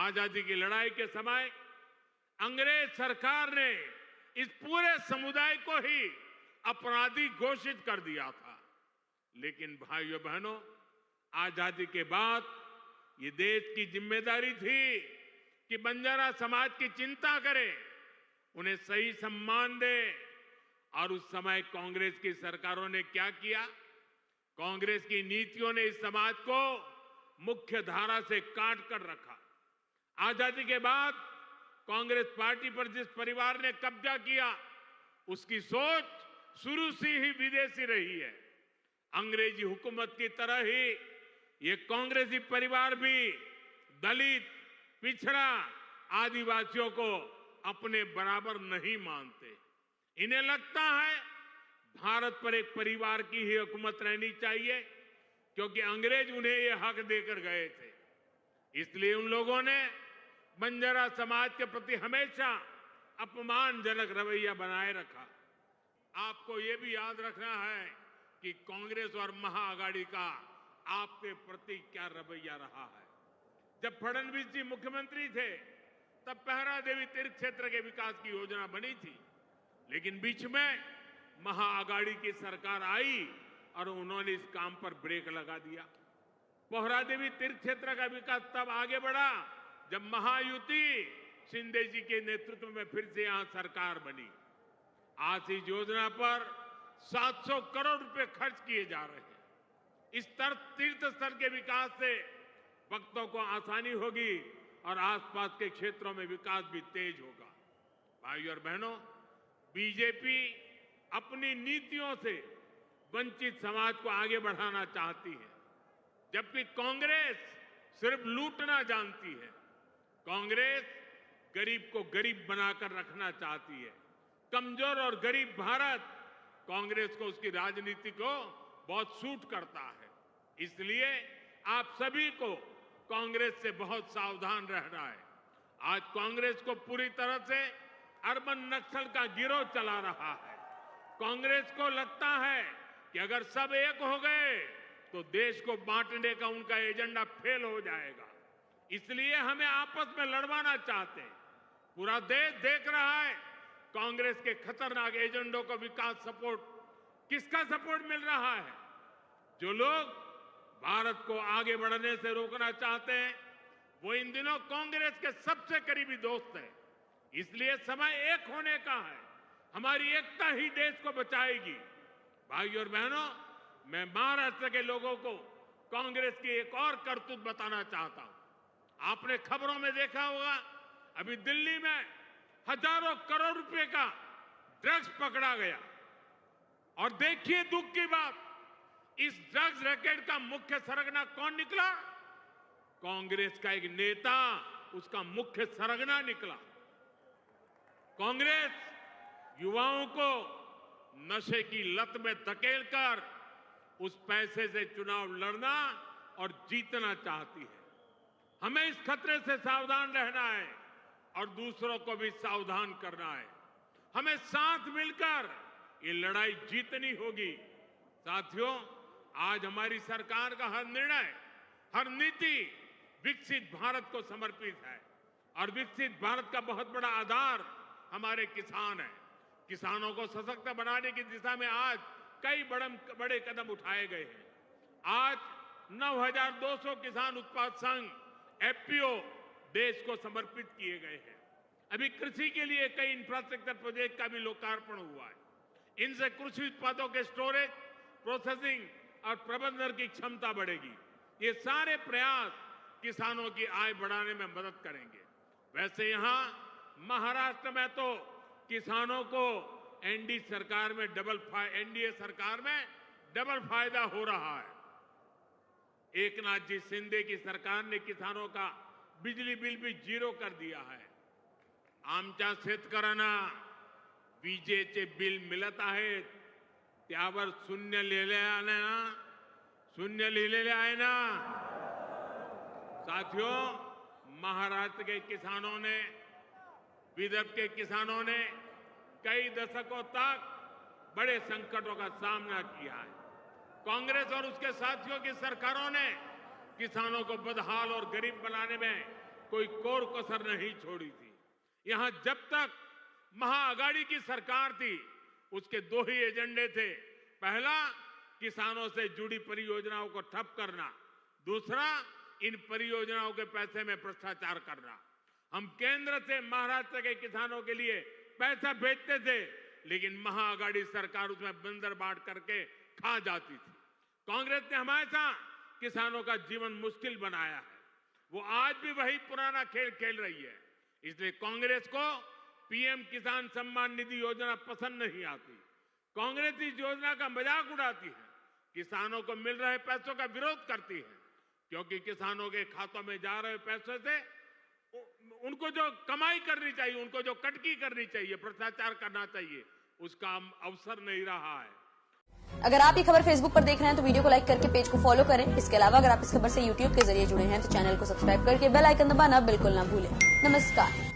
आजादी की लड़ाई के समय अंग्रेज सरकार ने इस पूरे समुदाय को ही अपराधी घोषित कर दिया था। लेकिन भाइयों बहनों, आजादी के बाद ये देश की जिम्मेदारी थी कि बंजारा समाज की चिंता करे, उन्हें सही सम्मान दे। और उस समय कांग्रेस की सरकारों ने क्या किया? कांग्रेस की नीतियों ने इस समाज को मुख्य धारा से काट कर रखा। आजादी के बाद कांग्रेस पार्टी पर जिस परिवार ने कब्जा किया, उसकी सोच शुरू से ही विदेशी रही है। अंग्रेजी हुकूमत की तरह ही ये कांग्रेसी परिवार भी दलित, पिछड़ा, आदिवासियों को अपने बराबर नहीं मानते। इन्हें लगता है भारत पर एक परिवार की ही हुकूमत रहनी चाहिए, क्योंकि अंग्रेज उन्हें ये हक देकर गए थे। इसलिए उन लोगों ने बंजारा समाज के प्रति हमेशा अपमानजनक रवैया बनाए रखा। आपको ये भी याद रखना है कि कांग्रेस और महाआघाड़ी का आपके प्रति क्या रवैया रहा है। जब फडणवीस जी मुख्यमंत्री थे, तब पहरा देवी तीर्थ क्षेत्र के विकास की योजना बनी थी, लेकिन बीच में महाआघाड़ी की सरकार आई और उन्होंने इस काम पर ब्रेक लगा दिया। पहरा देवी तीर्थ क्षेत्र का विकास तब आगे बढ़ा जब महायुति शिंदे जी के नेतृत्व में फिर से यहां सरकार बनी। आज इस योजना पर 700 करोड़ रुपए खर्च किए जा रहे हैं। इस तीर्थ स्थल के विकास से भक्तों को आसानी होगी और आसपास के क्षेत्रों में विकास भी तेज होगा। भाइयों और बहनों, बीजेपी अपनी नीतियों से वंचित समाज को आगे बढ़ाना चाहती है, जबकि कांग्रेस सिर्फ लूटना जानती है। कांग्रेस गरीब को गरीब बनाकर रखना चाहती है। कमजोर और गरीब भारत कांग्रेस को, उसकी राजनीति को बहुत सूट करता है। इसलिए आप सभी को कांग्रेस से बहुत सावधान रहना है। आज कांग्रेस को पूरी तरह से अर्बन नक्सल का गिरोह चला रहा है। कांग्रेस को लगता है कि अगर सब एक हो गए तो देश को बांटने का उनका एजेंडा फेल हो जाएगा। इसलिए हमें आपस में लड़वाना चाहते हैं। पूरा देश देख रहा है कांग्रेस के खतरनाक एजेंडों को। विकास सपोर्ट, किसका सपोर्ट मिल रहा है? जो लोग भारत को आगे बढ़ने से रोकना चाहते हैं, वो इन दिनों कांग्रेस के सबसे करीबी दोस्त हैं। इसलिए समय एक होने का है। हमारी एकता ही देश को बचाएगी। भाइयों और बहनों, मैं महाराष्ट्र के लोगों को कांग्रेस की एक और करतूत बताना चाहता हूं। आपने खबरों में देखा होगा, अभी दिल्ली में हजारों करोड़ रुपए का ड्रग्स पकड़ा गया। और देखिए दुख की बात, इस ड्रग्स रैकेट का मुख्य सरगना कौन निकला? कांग्रेस का एक नेता उसका मुख्य सरगना निकला। कांग्रेस युवाओं को नशे की लत में धकेलकर उस पैसे से चुनाव लड़ना और जीतना चाहती है। हमें इस खतरे से सावधान रहना है और दूसरों को भी सावधान करना है। हमें साथ मिलकर ये लड़ाई जीतनी होगी। साथियों, आज हमारी सरकार का हर निर्णय, हर नीति विकसित भारत को समर्पित है। और विकसित भारत का बहुत बड़ा आधार हमारे किसान हैं। किसानों को सशक्त बनाने की दिशा में आज कई बड़े कदम उठाए गए हैं। आज 9,200 किसान उत्पाद संघ एफपीओ देश को समर्पित किए गए हैं। अभी कृषि के लिए कई इंफ्रास्ट्रक्चर प्रोजेक्ट का भी लोकार्पण हुआ है। इनसे कृषि उत्पादों के स्टोरेज, प्रोसेसिंग और प्रबंधन की क्षमता बढ़ेगी। ये सारे प्रयास किसानों की आय बढ़ाने में मदद करेंगे। वैसे यहां महाराष्ट्र में तो किसानों को एनडीए सरकार में डबल फायदा हो रहा है। एकनाथ जी शिंदे की सरकार ने किसानों का बिजली बिल भी जीरो कर दिया है। आमच्या शेतकऱ्यांना विजेचे बिल मिळत आहेत, त्यावर शून्य लिहिलेले आहे ना। साथियों, महाराष्ट्र के किसानों ने, विदर्भ के किसानों ने कई दशकों तक बड़े संकटों का सामना किया है। कांग्रेस और उसके साथियों की सरकारों ने किसानों को बदहाल और गरीब बनाने में कोई कोर कसर नहीं छोड़ी थी। यहां जब तक महाअघाड़ी की सरकार थी, उसके दो ही एजेंडे थे। पहला, किसानों से जुड़ी परियोजनाओं को ठप करना। दूसरा, इन परियोजनाओं के पैसे में भ्रष्टाचार करना। हम केंद्र से महाराष्ट्र के किसानों के लिए पैसा भेजते थे, लेकिन महाअघाड़ी सरकार उसमें बंदर बांट करके खा जाती थी। कांग्रेस ने हमेशा किसानों का जीवन मुश्किल बनाया है। वो आज भी वही पुराना खेल खेल रही है। इसलिए कांग्रेस को पीएम किसान सम्मान निधि योजना पसंद नहीं आती। कांग्रेस इस योजना का मजाक उड़ाती है, किसानों को मिल रहे पैसों का विरोध करती है, क्योंकि किसानों के खातों में जा रहे पैसों से उनको जो कमाई करनी चाहिए, उनको जो कटकी करनी चाहिए, भ्रष्टाचार करना चाहिए, उसका अवसर नहीं रहा है। अगर आप ये खबर फेसबुक पर देख रहे हैं तो वीडियो को लाइक करके पेज को फॉलो करें। इसके अलावा अगर आप इस खबर से यूट्यूब के जरिए जुड़े हैं तो चैनल को सब्सक्राइब करके बेल आइकन दबाना बिल्कुल ना भूलें। नमस्कार।